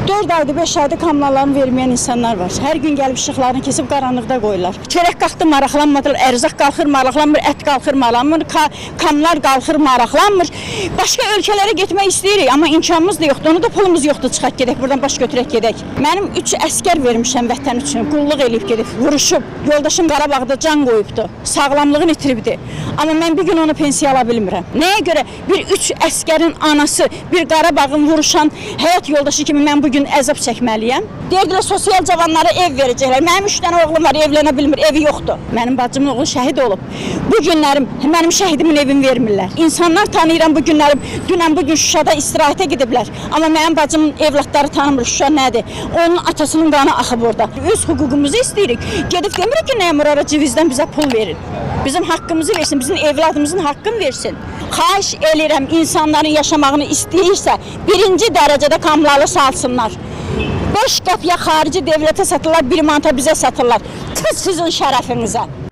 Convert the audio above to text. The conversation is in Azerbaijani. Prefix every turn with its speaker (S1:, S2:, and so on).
S1: 4 aydır, 5 aydır kamlalarını verməyən insanlar var. Hər gün gəlib işıqlarını kesib qaranlıqda qoyurlar. Çörək qalxdı, maraqlanmadılar, ərzaq qalxır, maraqlanmır, ət qalxır, maraqlanmır, kamlar qalxır, maraqlanmır. Başqa ölkələrə getmək istəyirik, amma imkanımız da yoxdur, onu da pulumuz yoxdur, çıxaq gedək, buradan baş götürək gedək. Mənim 3 əskər vermişəm vətən üçün, qulluq eləyib gedib, vuruşub. Yoldaşım Qarabağda can qoyubdu, sağlamlığını itiribdi. Amma mən bir gün onu pensiya ala bilmirəm. Nəyə görə bir 3 əskərin anası, bir Qarabağın vuruşan həyat yoldaşı kimi mən bugün əzab çəkməliyəm? Deyirdilər, sosial cavanlara ev verəcəklər. Mənim 3 dənə oğlum var, evlənə bilmir, evi yoxdur. Mənim bacımın oğlu şəhid olub. Bu günlərim, mənim şəhidimin evini vermirlər. İnsanlar tanıyıram bu günlərim, dünən bugün Şuşada istirahətə gediblər. Amma mənim bacımın evlatları tanımır, Şuşa nədir? Onun atasının qanı axıb orada. Öz hüququmuzu istəyirik. Gedib demirik ki, Məmurara civizdən bizə pul verin. Bizim haqqımızı versin, bizim evladımızın haqqını versin. Xahiş eləyirəm, insanların yaşamağını istəyirsə, birinci dərəcədə kamlalı salsınlar. 5 qəpiyə xarici devlətə satırlar, 1 manata bizə satırlar. Tüs sizin şərəfinizə.